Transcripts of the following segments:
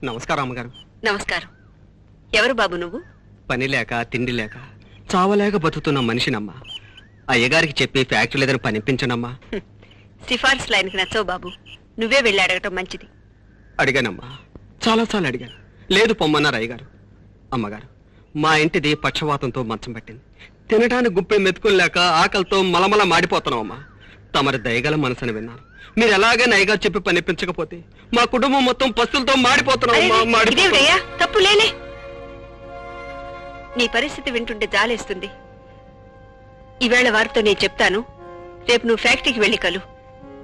నమస్కారం అమ్మగారు. నమస్కారం. ఎవరు బాబు నువ్వు? పని లేక తిండి లేక చావలేక బతుకుతున్న మనిషినమ్మా. అయ్యగారికి చెప్పి ఫ్యాక్టరీ లేదని పనిపించనమ్మా. సిఫార్సు లైన్కి నచ్చవు బాబు. నువ్వే వెళ్ళి అడగటం మంచిది. అడిగానమ్మా, చాలాసార్లు అడిగాను. లేదు పొమ్మన్నారు అయ్యగారు. అమ్మగారు, మా ఇంటిది పక్షవాతంతో మంచం పట్టింది. తినడానికి గుప్పే మెతుకులు లేక ఆకలితో మలమల మాడిపోతున్నామమ్మా. తమరి దయగల మనసుని విన్నాను. మీరు ఎలాగైనా అయ్యగారు చెప్పి పనిపించకపోతే మా కుటుంబం మొత్తం పస్తులతో మాడిపోతున్నామమ్మా. తప్పు లేలే. నీ పరిస్థితి వింటుంటే జాలేస్తుంది. ఈవేళ వారితో నేను చెప్తాను. రేపు నువ్వు ఫ్యాక్టరీకి వెళ్ళి కలు.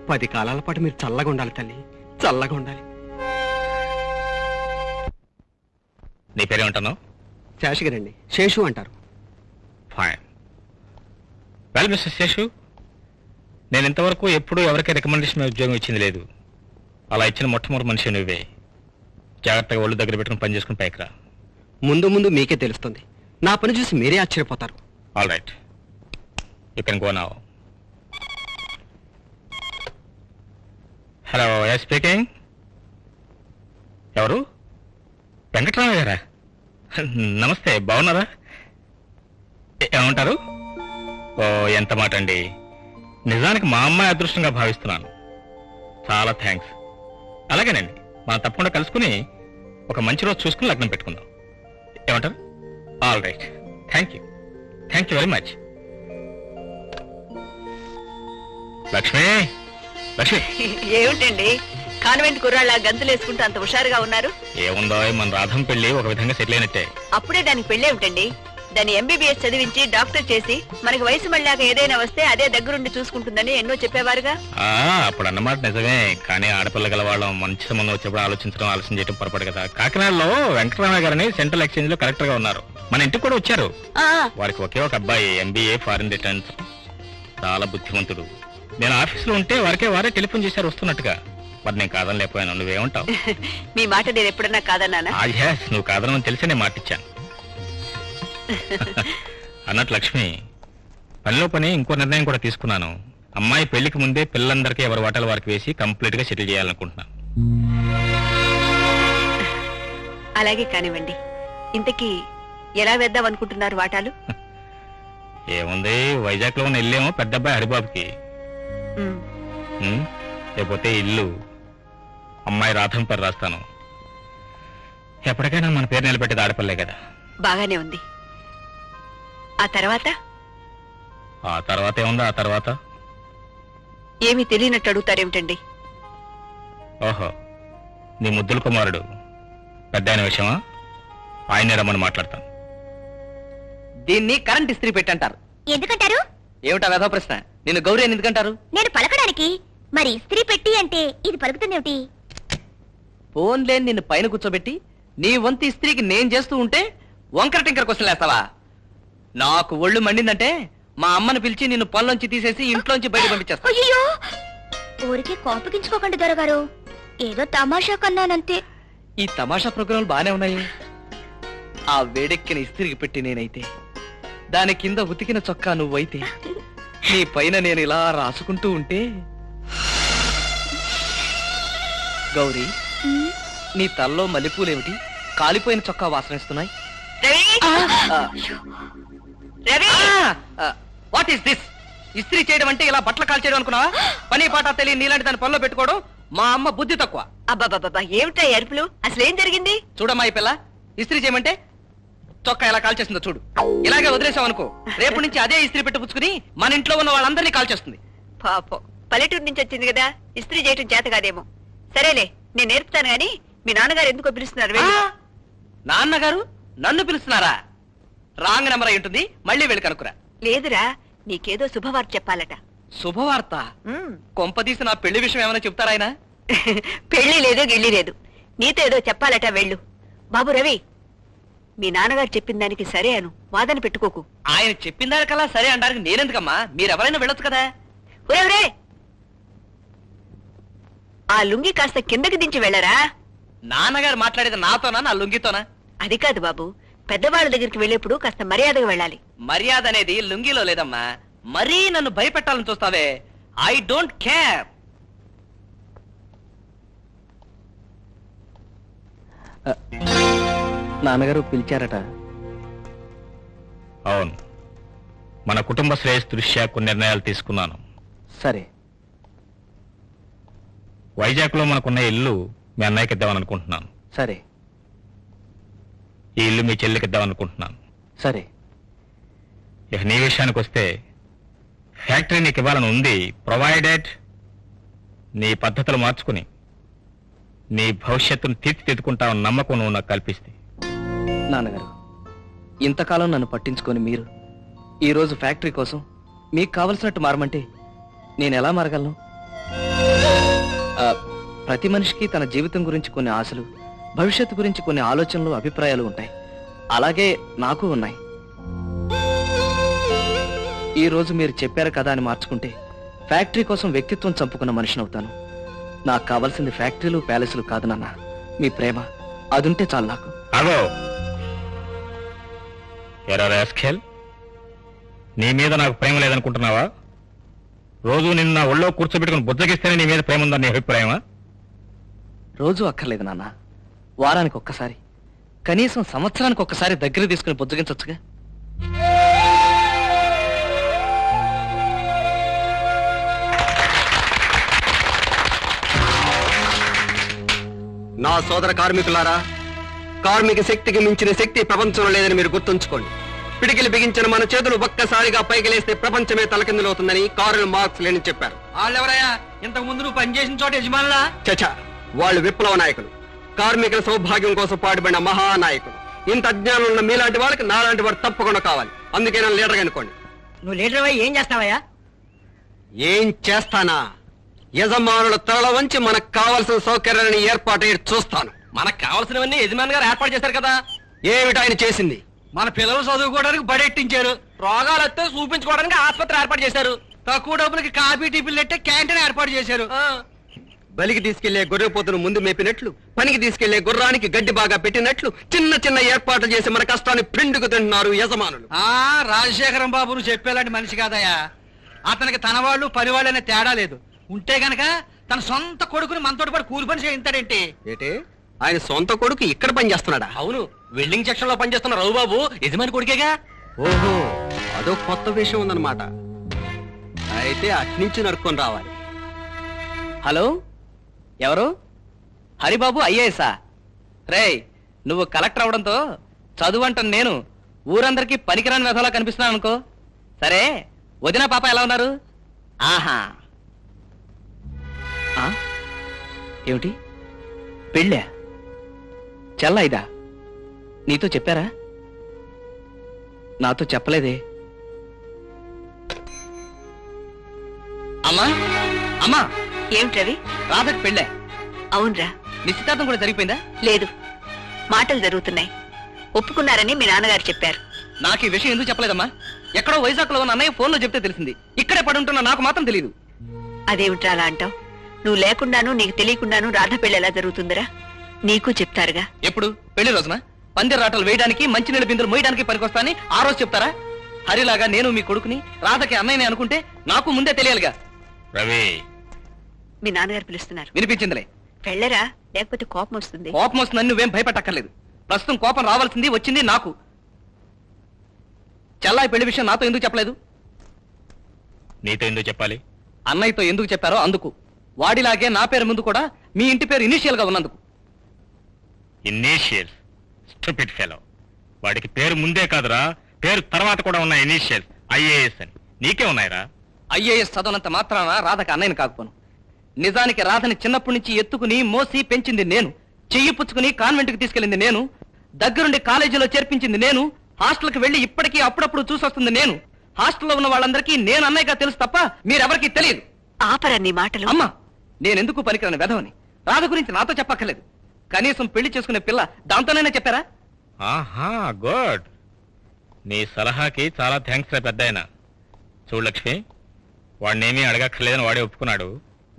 10 కాలాల పాటు మీరు చల్లగా ఉండాలి తల్లి, చల్లగా ఉండాలి. నీ పేరేమంటున్నావు? శేషగిరండి. శేషు అంటారు. ఫైన్. వెల్ మిస్టర్ శేషు, నేను ఇంతవరకు ఎప్పుడూ ఎవరికి రికమెండేషన్ ఉద్యోగం ఇచ్చింది లేదు. అలా ఇచ్చిన మొట్టమొదటి మనిషి నువ్వే. జాగ్రత్తగా ఒళ్ళు దగ్గర పెట్టుకుని పని చేసుకుని పైకి రా. ముందు ముందు మీకే తెలుస్తుంది. నా పని చూసి మీరే ఆశ్చర్యపోతారు. All right, you can go now. Hello, yes speaking. ఎవరు? వెంకటరామ గారా? నమస్తే, బాగున్నారా? ఏమంటారు? ఓ, ఎంత మాట అండి. నిజానికి మా అమ్మాయి అదృష్టంగా భావిస్తున్నాను. చాలా థ్యాంక్స్. అలాగేనండి, మనం తప్పకుండా కలుసుకుని ఒక మంచి రోజు చూసుకుని లగ్నం పెట్టుకుందాం. ఏమంటారు? All right, thank you very much. Lakshmi, Lakshmi. ఏమిటండి కాన్వెంట్ కుర్రాళ్ళ గంతులు వేసుకుంటూ అంత హుషారుగా ఉన్నారు? ఏముందో, మన రాధం పెళ్లి ఒక విధంగా సెటిల్ అయినట్టే. అప్పుడే దానికి పెళ్ళేమిటండి? దాన్ని ఎంబీబీఎస్ చదివించి డాక్టర్ చేసి మనకి వయసు మళ్ళాక ఏదైనా వస్తే అదే దగ్గరుండి చూసుకుంటుందని ఎన్నో చెప్పేవారుగా. అప్పుడు అన్నమాట నిజమే. కానీ ఆడపిల్ల గల వాళ్ళం మంచి సంబంధం వచ్చేప్పుడు ఆలోచన చేయడం పొరపాటు కదా. కాకినాడలో వెంకటరామయ్య గారని సెంట్రల్ ఎక్స్చేంజ్ లో కలెక్టర్ గా ఉన్నారు. మన ఇంటికి కూడా వచ్చారు. వారికి ఒకే ఒక అబ్బాయి, ఎంబీఏ ఫారిన్ రిటర్న్స్. చాలా బుద్ధిమంతుడు. నేను ఆఫీసులో ఉంటే వారే టెలిఫోన్ చేశారు వస్తున్నట్టుగా. మరి నేను కాదని లేకపోయాను. నువ్వేమంటావు? మీ మాట నేను ఎప్పుడన్నా కాదన్నానా? నువ్వు కాదనని తెలిసి నేను మాటిచ్చాను. అన్నట్టు లక్ష్మి, పనిలో పని ఇంకో నిర్ణయం కూడా తీసుకున్నాను. అమ్మాయి పెళ్లికి ముందే పిల్లలందరికీ ఎవరి వాటాలు వారికి వేసి కంప్లీట్ గా సెటిల్ చేయాలనుకుంటున్నాను. అలాగే కానివ్వండి. ఇంతకీ ఎలా వేద్దాం అనుకుంటున్నారు వాటాలు? ఏముంది, వైజాగ్ లో ఉన్న ఇల్లేమో పెద్ద అబ్బాయి హరిబాబుకి, లేకపోతే ఇల్లు అమ్మాయి రాధం పేరు రాస్తాను. ఎప్పటికైనా మన పేరు నిలబెట్టేది ఆడపిల్లే కదా. బాగానే ఉంది. ఆ తర్వాత ఏముంది? ఆ తర్వాత ఏమీ తెలియనట్టు అడుగుతారేమిటండి? ఓహో, నీ ముద్దుల కుమారుడు పెద్ద ఆయన విషయమా? ఆయనే రమ్మని మాట్లాడతాను. దీన్ని కరెంట్ ఇస్త్రీ పెట్టంటారు. ఎందుకంటారు? ఏమిటా వేధో ప్రశ్న. నేను గౌరీ అని ఎందుకంటారు? నేను పలకడానికి. మరి ఇస్త్రీ పెట్టి అంటే ఇది పలుకుతుందేమిటి? ఫోన్ లేని నిన్ను పైన కూర్చోబెట్టి నీ వంతు ఇస్త్రీకి నేను చేస్తూ ఉంటే వంకర టింకర క్వశ్చన్ వేస్తావా? నాకు ఒళ్ళు మండిందంటే మా అమ్మను పిలిచి నిన్ను పనులోంచి తీసేసి ఇంట్లోంచి బయట పంపించేస్తా. అయ్యో, ఊరికి కోపగించుకోకండి దొరగారు. ఏదో తమాషా కన్నానంతే. ఈ తమాషా ప్రోగ్రాంలు బానే ఉన్నాయి. ఆ వేడెక్కిన ఇస్త్రీకి పెట్టి నేనైతే, దాని కింద ఉతికిన చొక్కా నువ్వైతే, నీ పైన నేను ఇలా రాసుకుంటూ ఉంటే, గౌరీ నీ తల్లో మల్లెపూలేమిటి కాలిపోయిన చొక్కా వాసనిస్తున్నాయి? What is this? ఇస్త్రీ చేయడం అంటే ఇలా బట్టలు కాల్చేయడం అనుకున్నావా? పని పాట తెలియని నీలాంటి దాని పనిలో పెట్టుకోవడం మా అమ్మ బుద్ధి తక్కువ. అబ్బాబాబా, ఏమిటా అరుపులు? అసలు ఏం జరిగింది? చూడమ్మా, ఈ పిల్ల ఇస్త్రీ చేయమంటే చొక్కా ఎలా కాల్చేస్తుందో చూడు. ఇలాగే వదిలేసావనుకో, రేపు నుంచి అదే ఇస్త్రీ పెట్టి పుచ్చుకుని మన ఇంట్లో ఉన్న వాళ్ళందరినీ కాల్చేస్తుంది. పాపం, పల్లెటూరు నుంచి వచ్చింది కదా, ఇస్త్రీ చేయటం చేత కాదేమో. సరేలే, నేను నేర్పుతాను గాని మీ నాన్నగారు ఎందుకో పిలుస్తున్నారు? నాన్నగారు నన్ను పిలుస్తున్నారా? రాంగ్ నెంబర్ అయి ఉంటుంది. మళ్ళీ వెళ్ళి కనుక్కురా. లేదురా, నీకేదో శుభవార్త చెప్పాలట. శుభవార్త? కొంపదీసి నా పెళ్లి విషయం ఏమైనా చెప్తారా ఆయన? పెళ్లి లేదు గిళ్ళి లేదు, నీతో ఏదో చెప్పాలట. వెళ్ళు. బాబు రవి, మీ నాన్నగారు చెప్పిన దానికి సరే అను, వాదన పెట్టుకోకు. ఆయన చెప్పిన దానికల్లా సరే అనడానికి నేనెందుకమ్మా? మీరెవరైనా వెళ్ళొచ్చు కదా. ఒరే, ఆ లుంగి కాస్త కిందకి దించి వెళ్ళరా. నాన్నగారు మాట్లాడేది నాతోనా, నా లుంగితోనా? అది కాదు బాబు, పెద్దవాళ్ళ దగ్గరికి వెళ్ళేప్పుడు కాస్త మర్యాదగా వెళ్ళాలి. మర్యాద అనేది లుంగిలో లేదమ్మా. మరీ నన్ను భయపెట్టాలని చూస్తావే. I don't care. నాన్నగారు పిలిచారట. అవును, మన కుటుంబ శ్రేయస్ దృష్ట్యా కొన్ని నిర్ణయాలు తీసుకున్నాను. సరే. వైజాగ్లో మనకున్న ఇల్లు మీ అన్నయ్యకి ఇద్దామని అనుకుంటున్నాను. సరే. ఈ ఇల్లు మీ చెల్లికి ఇద్దామనుకుంటున్నాను. సరే. ఇక నీ విషయానికి వస్తే ఫ్యాక్టరీ నీకు ఇవ్వాలని ఉంది, ప్రొవైడెడ్ నీ పద్ధతులు మార్చుకుని నీ భవిష్యత్తును తీర్చిదిద్దుకుంటావని నమ్మకం నువ్వు నాకు కల్పిస్తే. నాన్నగారు, ఇంతకాలం నన్ను పట్టించుకొని మీరు ఈరోజు ఫ్యాక్టరీ కోసం మీకు కావలసినట్టు మారమంటే నేను ఎలా మారగలను? ప్రతి మనిషికి తన జీవితం గురించి కొన్ని ఆశలు, భవిష్యత్తు గురించి కొన్ని ఆలోచనలు, అభిప్రాయాలు ఉంటాయి. అలాగే నాకు ఉన్నాయి. ఈ రోజు మీరు చెప్పారు కదా అని మార్చుకుంటే ఫ్యాక్టరీ కోసం వ్యక్తిత్వం చంపుకున్న మనిషిని అవుతాను. నాకు కావాల్సింది ఫ్యాక్టరీలు, ప్యాలెస్లు కాదు నాన్న, మీ ప్రేమ. అదుంటే చాలు నాకు. అగో ఎరా రాస్కెల్, నీ మీద నాకు ప్రేమ లేదనుకుంటున్నావా? రోజు నిన్న నా ఒళ్ళో కూర్చోబెట్టుకుని బుజ్జగిస్తేనే నీ మీద ప్రేమ ఉందని నీ అభిప్రాయమా? రోజు అక్కర్లేదు నాన్న, వారానికి ఒక్కసారి, కనీసం సంవత్సరానికి ఒక్కసారి దగ్గర తీసుకుని బుజ్జగించొచ్చుగా. నా సోదర కార్మికులారా, కార్మిక శక్తికి మించిన శక్తి ప్రపంచంలో లేదని మీరు గుర్తుంచుకోండి. పిడికిలు బిగించిన మన చేతులు ఒక్కసారిగా పైకి లేస్తే ప్రపంచమే తలకిందులవుతుందని కార్ల్ మార్క్స్ లేని చెప్పారు. వాళ్ళెవరయ్యా? ఇంతకు ముందు నువ్వు పనిచేసిన చోట యజమానులా? చచా, వాళ్ళు విప్లవ నాయకులు, కార్మికుల సౌభాగ్యం కోసం పాటుపడిన మహానాయకులు. ఇంత అజ్ఞానం ఉన్న మీలాంటి వాళ్ళకి నాలాంటి వాడు తప్పకుండా కావాలి. అందుకే నన్ను లీడర్గా అనుకోండి. నువ్వు లీడర్ అయ్యి ఏం చేస్తావయ్యా? ఏం చేస్తానా? యజమానుల తరల వంచి మనకు కావలసిన సౌకర్యాలను ఏర్పాటు చూస్తాను. మనకు కావాల్సినవన్నీ యజమాని గారు ఏర్పాటు చేశారు కదా. ఏమిటి ఆయన చేసింది? మన పిల్లలు చదువుకోవడానికి బడెట్టించారు, రోగాలు వస్తే చూపించుకోవడానికి ఆసుపత్రి ఏర్పాటు చేశారు, తక్కువ డబ్బులకి కాఫీ టిఫిన్లు పెట్టే క్యాంటీన్ ఏర్పాటు చేశారు. బలికి తీసుకెళ్లే గొర్రెపోతును ముందు మేపినట్లు, పనికి తీసుకెళ్లే గుర్రానికి గడ్డి బాగా పెట్టినట్లు చిన్న చిన్న ఏర్పాట్లు చేసి మన కష్టాన్ని పిండుకు తింటున్నారు యజమానులు. రాజశేఖరం బాబు నువ్వు చెప్పేలాంటి మనిషి కాదయ్యా. అతనికి తన వాళ్ళు పని వాళ్ళు అనే తేడా లేదు. ఉంటే గనక తన సొంత కొడుకుని మనతోటి పాటు కూలి పని చేయించాడేంటి? ఏటే, ఆయన సొంత కొడుకు ఇక్కడ పని చేస్తున్నాడా? అవును, వెల్డింగ్ సెక్షన్ లో పనిచేస్తున్న రఘుబాబు యజమాని కొడుకేగా. ఓహో, అదో కొత్త విషయం ఉందన్నమాట. అయితే అట్నుంచి నరుక్కొని రావాలి. హలో, ఎవరు? హరిబాబు ఐఏఎస్ఆ? రేయ్, నువ్వు కలెక్టర్ అవడంతో చదువు అంటాను నేను ఊరందరికీ పనికిరాని వ్యధలా కనిపిస్తున్నాను అనుకో. సరే, వదిన పాప ఎలా ఉన్నారు? ఆహా. ఏమిటి, పెళ్ళా? చెల్లా ఇదా? నీతో చెప్పారా? నాతో చెప్పలేదే. అమ్మా, అమ్మా, ఏమిటి రవి? రాధకు పెళ్ళే. అవునరా. నిశ్చితార్థం కూడా జరిగిపోయిందా? లేదు, మాటలు జరుగుతున్నాయి. ఒప్పుకున్నారని మీ నాన్నగారు చెప్పారు. నాకు ఈ విషయం ఎందుకు చెప్పలేదమ్మా? ఎక్కడో వైజాగ్ లో ఉన్న అన్నయ్య ఫోన్ లో చెప్తే తెలిసింది. ఇక్కడే పడుంటున్నా నాకు మాత్రం తెలియదు. అదేమిట్రా అలా అంటావు? నువ్వు లేకుండాను నీకు తెలియకుండాను రాధ పెళ్లి ఎలా జరుగుతుందిరా? నీకు చెప్తారుగా. ఎప్పుడు? పెళ్లి రోజున పందిరి రాటలు వేయడానికి, మంచినీళ్ళ బిందులు మోయడానికి పనికొస్తాని ఆ రోజు చెప్తారా? హరిలాగా నేను మీ కొడుకుని, రాధకి అన్నయ్యని అనుకుంటే నాకు ముందే తెలియాలిగా. రవి, మీ నాన్నగారు పిలుస్తున్నారు. వినిపించిందిలే. వెళ్ళరా, లేకపోతే కోపం వస్తుంది. కోపం వస్తుందని నువ్వేం భయపడక్కర్లేదు. ప్రస్తుతం కోపం రావాల్సింది వచ్చింది నాకు. చెల్లాయి పెళ్లి విషయం నాతో ఎందుకు చెప్పలేదు? నీతో ఎందుకు చెప్పాలి? అన్నయ్యతో ఎందుకు చెప్పారో అందుకు. వాడిలాగే నా పేరు ముందు కూడా మీ ఇంటి పేరు ఇనిషియల్ గా ఉన్నందుకు. ఇనీషియల్స్? Stupid fellow. వాడికి పేరు ముందే కాదురా, పేరు తర్వాత కూడా ఉన్న ఇనీషియల్స్ ఐఏఎస్ అని. నీకే ఉన్నాయిరా? ఐఏఎస్ చదవనంత మాత్రాన రాధకి అన్నయ్యని కాకపోను. నిజానికి రాధని చిన్నప్పటి నుంచి ఎత్తుకుని మోసి పెంచింది నేను. చెయ్యి పుచ్చుకుని కాన్వెంట్ కి తీసుకెళ్లింది నేను. దగ్గరుండి కాలేజీలో చేర్పించింది నేను. హాస్టల్కి వెళ్లి ఇప్పటికీ అప్పుడప్పుడు చూసొస్తుంది నేను. హాస్టల్లో ఉన్న వాళ్ళందరికీ నేను అన్నయ్యగా తెలుసు తప్ప మీరెవరికీ తెలియదు. ఆపరా నీ మాటలు. అమ్మా, నేనెందుకు పనికిరాని వెధవని? రాధ గురించి నాతో చెప్పక్కర్లేదు. కనీసం పెళ్లి చేసుకునే పిల్ల దాంతోనైనా చెప్పారా? ఆహా, గుడ్. నీ సలహాకి చాలా థ్యాంక్స్ రా పెద్దాయన. చూడు లక్ష్మి, వాడినేమీ అడగక్కర్లేదని వాడే ఒప్పుకున్నాడు.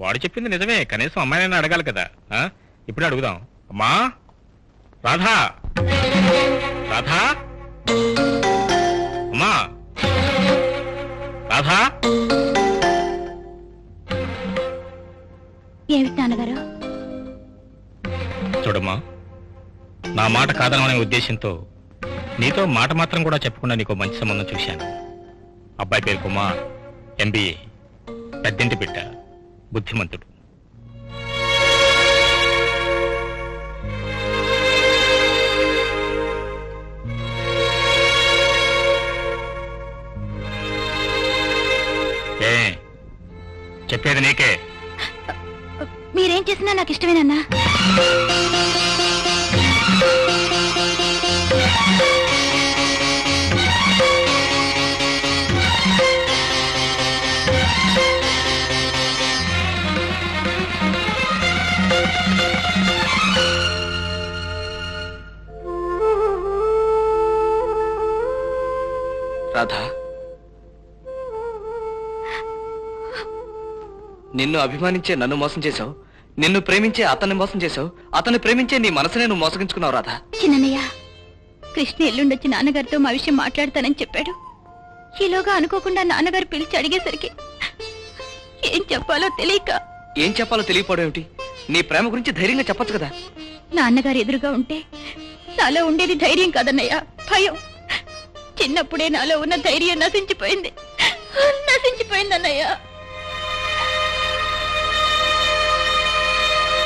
వాడు చెప్పింది నిజమే, కనీసం అమ్మాయినైనా అడగాలి కదా. ఇప్పుడే అడుగుదాం. అమ్మా రాధా, రాధా, అమ్మా రాధా. ఏమిటి నాన్నగారు? చూడమ్మా, నా మాట కాదననే ఉద్దేశంతో నీతో మాట మాత్రం కూడా చెప్పకుండా నీకు మంచి సంబంధం చూశాను. అబ్బాయి పేరు కుమార్, MBA, పెద్దింటి బిడ్డ, బుద్ధిమంతుడు. ఏ చెప్పేది నీకే. మీరేం చేసినా నాకు ఇష్టమేనన్నా. రాధా, నిన్ను అభిమానించే నన్ను మోసం చేశావు, నిన్ను ప్రేమించే అతన్ని మోసం చేశావు, అతన్ని ప్రేమించే నీ మనసునే నువ్వు మోసగించుకున్నావు రాధా. చిన్నయ్య, కృష్ణ ఎల్లుండొచ్చి నాన్నగారితో మా విషయం మాట్లాడతానని చెప్పాడు. ఈలోగా అనుకోకుండా నాన్నగారు పిలిచి అడిగేసరికి ఏం చెప్పాలో తెలియక. ఏం చెప్పాలో తెలియపోవడం ఏమిటి? నీ ప్రేమ గురించి ధైర్యంగా చెప్పొచ్చు కదా. నాన్నగారు ఎదురుగా ఉంటే నాలో ఉండేది ధైర్యం కాదన్నయ్య, భయం. చిన్నప్పుడే నాలో ఉన్న ధైర్యం నశించిపోయింది అన్నయ్య.